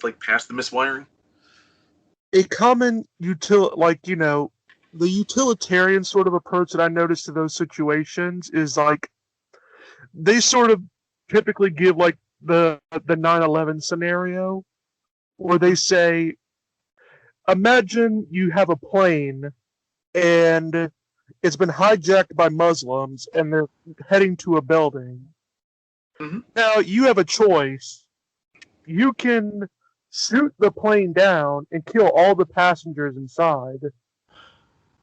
like past the miswiring? A common the utilitarian sort of approach that I noticed to those situations is like they sort of typically give like the 9/11 scenario where they say, imagine you have a plane and it's been hijacked by Muslims and they're heading to a building. Mm-hmm. Now you have a choice. You can shoot the plane down and kill all the passengers inside.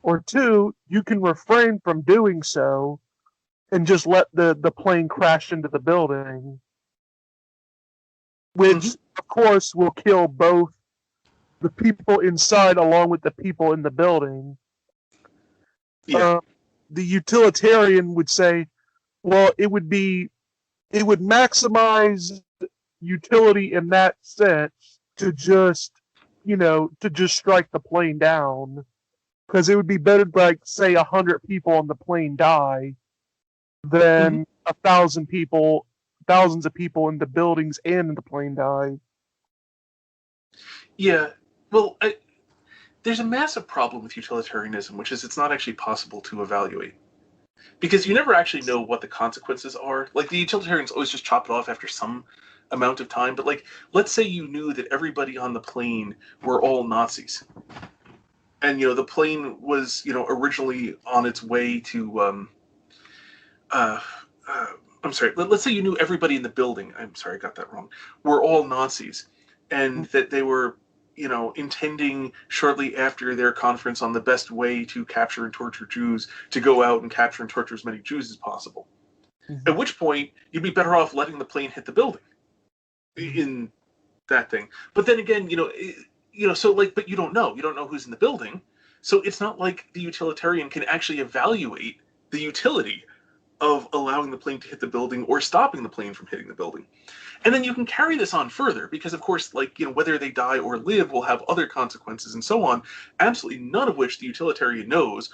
Or two, you can refrain from doing so and just let the plane crash into the building, which Mm-hmm. of course will kill both the people inside along with the people in the building. Yeah. The utilitarian would say, well, it would maximize utility in that sense to just strike the plane down, because it would be better like say 100 people on the plane die Mm-hmm. than thousands of people in the buildings and in the plane die. Yeah. Well, there's a massive problem with utilitarianism, which is it's not actually possible to evaluate. Because you never actually know what the consequences are. Like, the utilitarians always just chop it off after some amount of time. But, like, let's say you knew that everybody on the plane were all Nazis. And, the plane was, originally on its way to, uh, uh, I'm sorry, let's say you knew everybody in the building, I'm sorry, I got that wrong, were all Nazis. And that they were, intending shortly after their conference on the best way to capture and torture Jews to go out and capture and torture as many Jews as possible. Mm-hmm. At which point, you'd be better off letting the plane hit the building in that thing. But then again, so like, but you don't know. You don't know who's in the building. So it's not like the utilitarian can actually evaluate the utility of allowing the plane to hit the building or stopping the plane from hitting the building. And then you can carry this on further because, of course, like, whether they die or live will have other consequences and so on, absolutely none of which the utilitarian knows.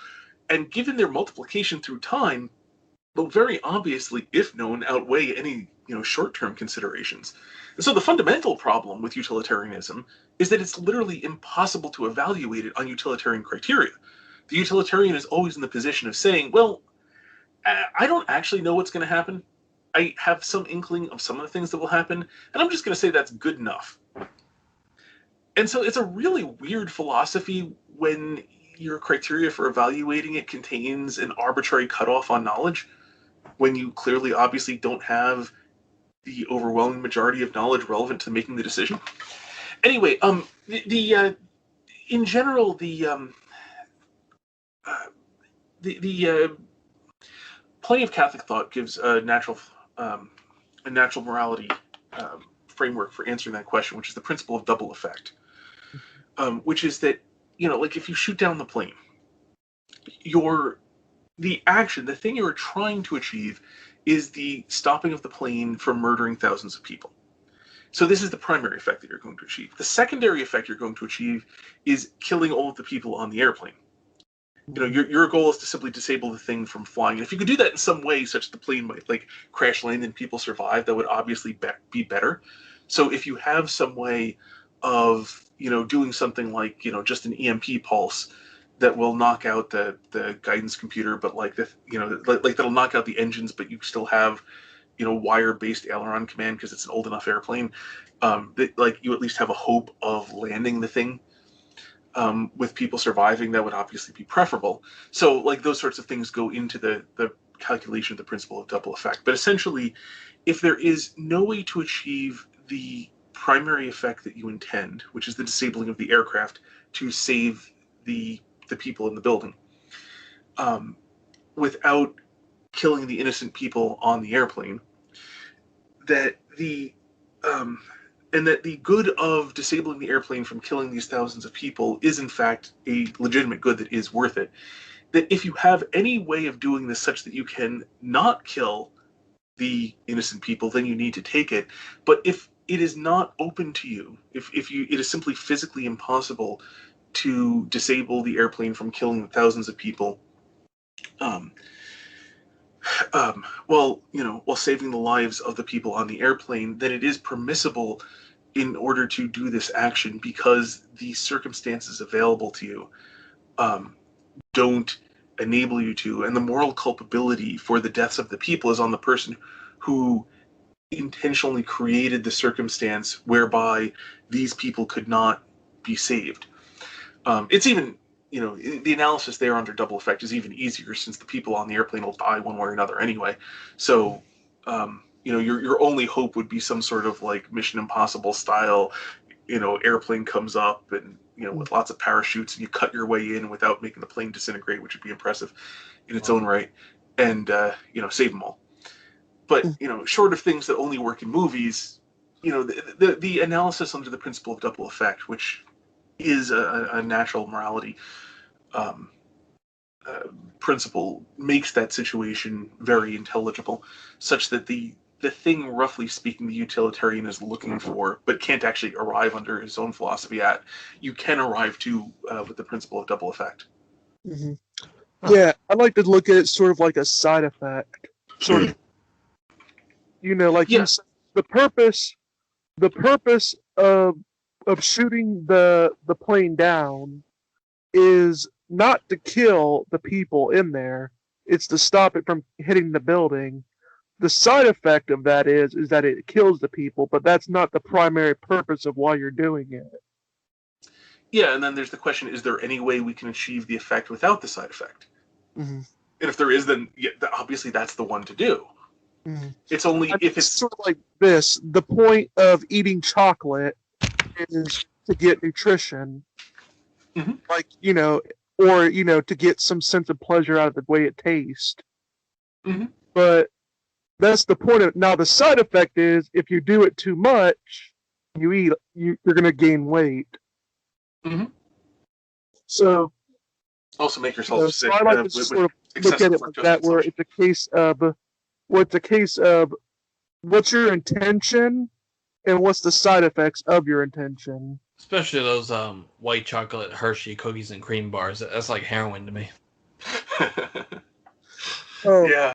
And given their multiplication through time, will very obviously, if known, outweigh any, short-term considerations. And so the fundamental problem with utilitarianism is that it's literally impossible to evaluate it on utilitarian criteria. The utilitarian is always in the position of saying, well, I don't actually know what's going to happen. I have some inkling of some of the things that will happen, and I'm just going to say that's good enough. And so it's a really weird philosophy when your criteria for evaluating it contains an arbitrary cutoff on knowledge, when you clearly, obviously, don't have the overwhelming majority of knowledge relevant to making the decision. Anyway, in general, uh, the plenty of Catholic thought gives a natural morality framework for answering that question, which is the principle of double effect, which is that, like, if you shoot down the plane, the thing you're trying to achieve is the stopping of the plane from murdering thousands of people. So this is the primary effect that you're going to achieve. The secondary effect you're going to achieve is killing all of the people on the airplane. Your goal is to simply disable the thing from flying. And if you could do that in some way, such that the plane might like crash land and people survive, that would obviously be better. So if you have some way of doing something like just an EMP pulse that will knock out the guidance computer, but like like that'll knock out the engines, but you still have wire-based aileron command because it's an old enough airplane. That like you at least have a hope of landing the thing. With people surviving, that would obviously be preferable. So, like, those sorts of things go into the calculation of the principle of double effect. But essentially, if there is no way to achieve the primary effect that you intend, which is the disabling of the aircraft to save the people in the building, without killing the innocent people on the airplane, that and that the good of disabling the airplane from killing these thousands of people is in fact a legitimate good that is worth it. That if you have any way of doing this such that you can not kill the innocent people, then you need to take it. But if it is not open to you, if it is simply physically impossible to disable the airplane from killing thousands of people, um, while saving the lives of the people on the airplane, then it is permissible in order to do this action because the circumstances available to you don't enable you to, and the moral culpability for the deaths of the people is on the person who intentionally created the circumstance whereby these people could not be saved. It's even, the analysis there under double effect is even easier since the people on the airplane will die one way or another anyway. So, your only hope would be some sort of like Mission Impossible style, airplane comes up and, with lots of parachutes and you cut your way in without making the plane disintegrate, which would be impressive in its own right, and, save them all. But, short of things that only work in movies, the analysis under the principle of double effect, which is a natural morality principle, makes that situation very intelligible, such that the thing, roughly speaking, the utilitarian is looking for, but can't actually arrive under his own philosophy at, you can arrive to with the principle of double effect. Mm-hmm. Yeah, I like to look at it sort of like a side effect. Sort of, like you said, the purpose of shooting the plane down is not to kill the people in there. It's to stop it from hitting the building. The side effect of that is that it kills the people, but that's not the primary purpose of why you're doing it. Yeah, and then there's the question, is there any way we can achieve the effect without the side effect? Mm-hmm. And if there is, then obviously that's the one to do. Mm-hmm. It's only if it's sort of like this. The point of eating chocolate is to get nutrition. Mm-hmm. Like, or, to get some sense of pleasure out of the way it tastes. Mm-hmm. But that's the point of it. Now, the side effect is if you do it too much, you're going to gain weight. Mm-hmm. So, also make yourself sick. So I like to sort of look at it like that, where it's a case of, what's your intention and what's the side effects of your intention. Especially those white chocolate Hershey cookies and cream bars. That's like heroin to me. Yeah.